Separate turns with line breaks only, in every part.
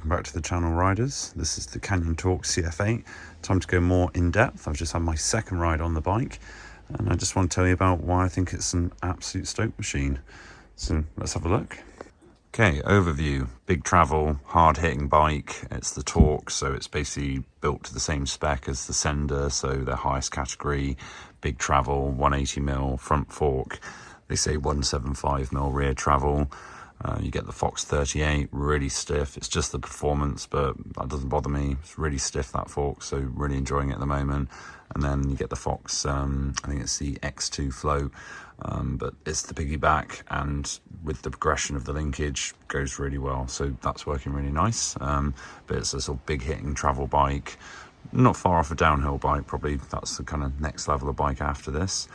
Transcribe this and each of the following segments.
welcome back to the channel, riders. This is the Canyon Talk CF8. Time to go more in depth. I've just had my second ride on the bike, and I just want to tell you about why I think it's an absolute stoke machine. So let's have a look. Okay, overview. Big travel, hard hitting bike. It's the Torque, so it's basically built to the same spec as the Sender, so their highest category. Big travel, 180mm front fork. They say 175mm rear travel. You get the Fox 38, really stiff. It's just the performance, but that doesn't bother me. It's really stiff, that fork, so really enjoying it at the moment. And then you get the Fox, I think it's the X2 float, but it's the piggyback, and with the progression of the linkage, goes really well. So that's working really nice. But it's a sort of big hitting travel bike, not far off a downhill bike. Probably that's the kind of next level of bike after this.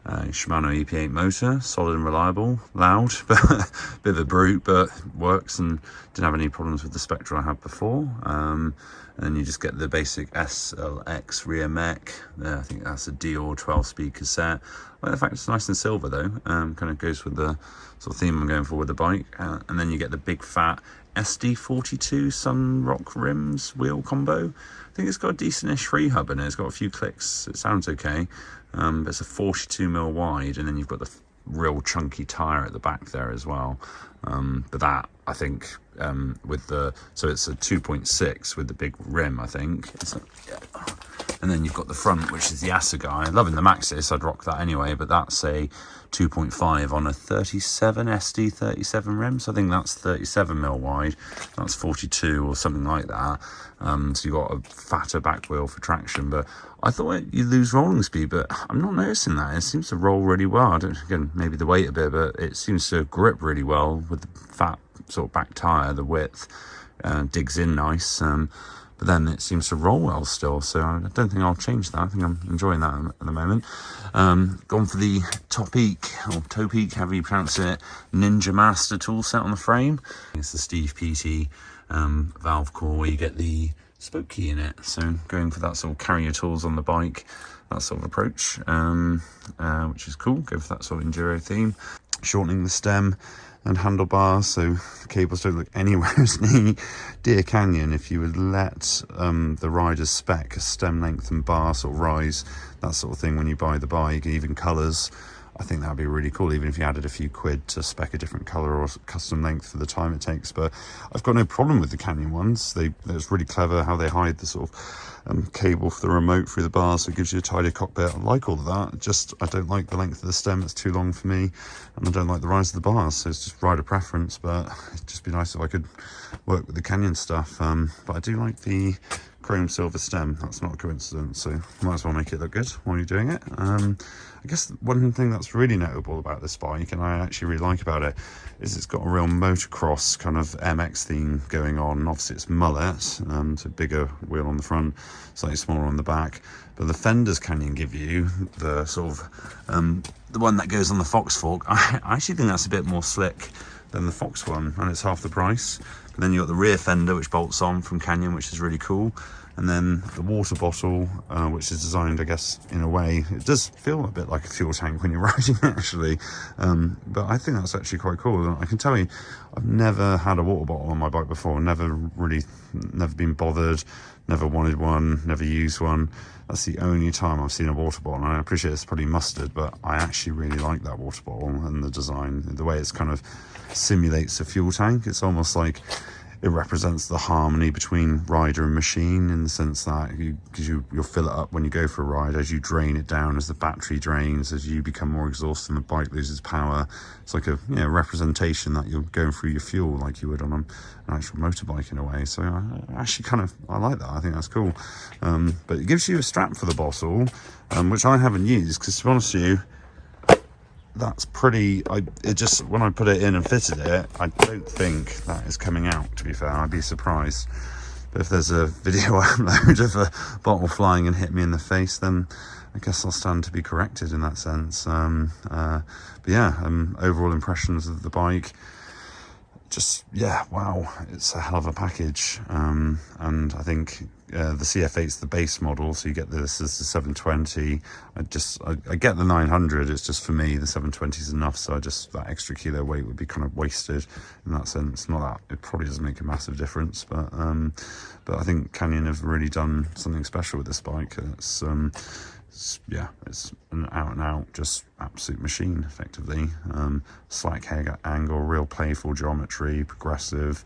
Shimano EP8 motor, solid and reliable, loud, but bit of a brute, but works, and didn't have any problems with the Spectra I had before. And then you just get the basic SLX rear mech. I think that's a Dior 12-speed cassette. I like the fact it's nice and silver though. Kind of goes with the sort of theme I'm going for with the bike. And then you get the big fat SD42 Sunrock rims wheel combo. I think it's got a decent-ish free hub in it. It's got a few clicks. It sounds okay. But it's a 42mm wide, and then you've got the real chunky tyre at the back there as well. But that, I think, with the, so it's a 2.6 with the big rim, I think. And then you've got the front, which is the Assegai. Loving the Maxxis, I'd rock that anyway, but that's a 2.5 on a 37 SD 37 rim. So I think that's 37mm wide. That's 42 or something like that. So you've got a fatter back wheel for traction, but I thought you lose rolling speed, but I'm not noticing that. It seems to roll really well. I don't, again, maybe the weight a bit, but it seems to grip really well with the fat sort of back tyre. The width digs in nice, but then it seems to roll well still. So I don't think I'll change that. I think I'm enjoying that at the moment. Gone for the Topeak, or Topeak, however you pronounce it, Ninja Master tool set on the frame. It's the Steve Peaty valve core where you get the spoke key in it, so going for that sort of carry your tools on the bike, that sort of approach, which is cool. Go for that sort of enduro theme. Shortening the stem and handlebars so the cables don't look anywhere near Deer Canyon. If you would let the rider's spec a stem length and bar sort of rise, that sort of thing, when you buy the bike, even colours, I think that'd be really cool, even if you added a few quid to spec a different colour or custom length for the time it takes. But I've got no problem with the Canyon ones. It's really clever how they hide the sort of cable for the remote through the bars, so it gives you a tidy cockpit. I like all of that. Just I don't like the length of the stem. It's too long for me, and I don't like the rise of the bars. So it's just rider preference, but it'd just be nice if I could work with the Canyon stuff. But I do like the chrome silver stem. That's not a coincidence, so might as well make it look good while you're doing it. I guess one thing that's really notable about this bike, and I actually really like about it, is it's got a real motocross kind of MX theme going on. Obviously it's mullet, so bigger wheel on the front, slightly smaller on the back. But the fenders Canyon give you, the sort of the one that goes on the Fox fork, I actually think that's a bit more slick than the Fox one, and it's half the price. But then you've got the rear fender which bolts on from Canyon, which is really cool. And then the water bottle, which is designed, I guess, in a way, it does feel a bit like a fuel tank when you're riding it, actually. But I think that's actually quite cool. I can tell you, I've never had a water bottle on my bike before. Never been bothered, never wanted one, never used one. That's the only time I've seen a water bottle. And I appreciate it's probably mustard, but I actually really like that water bottle and the design, the way it's kind of simulates a fuel tank. It's almost like it represents the harmony between rider and machine, in the sense that you'll fill it up when you go for a ride, as you drain it down, as the battery drains, as you become more exhausted and the bike loses power. It's like a representation that you're going through your fuel like you would on an actual motorbike in a way. So I like that. I think that's cool. But it gives you a strap for the bottle, which I haven't used, because to be honest with you, that's pretty, when I put it in and fitted it, I don't think that is coming out, to be fair. I'd be surprised. But if there's a video upload of a bottle flying and hit me in the face, then I guess I'll stand to be corrected in that sense. But yeah, overall impressions of the bike. just, yeah, wow, it's a hell of a package. And I think the CF8's the base model, so you get this as the 720. I get the 900. It's just, for me, the 720 is enough. So that extra kilo weight would be kind of wasted in that sense. Not that it probably doesn't make a massive difference, but I think Canyon have really done something special with this bike. Yeah, it's an out and out, just absolute machine, effectively. Slack head angle, real playful geometry, progressive,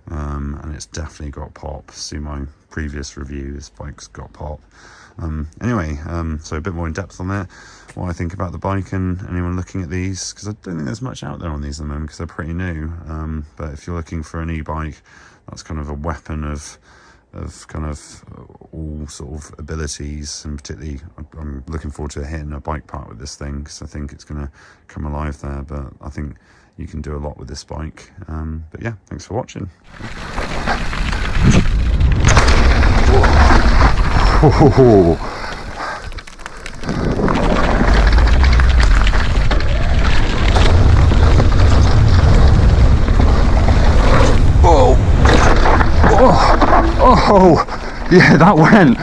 and it's definitely got pop. See my previous review, this bike's got pop. Anyway, so a bit more in depth on that, what I think about the bike and anyone looking at these, because I don't think there's much out there on these at the moment because they're pretty new. But if you're looking for an e-bike, that's kind of a weapon of kind of all sort of abilities, and particularly I'm looking forward to hitting a bike park with this thing, because I think it's going to come alive there. But I think you can do a lot with this bike. But yeah, thanks for watching. Oh, yeah, that went.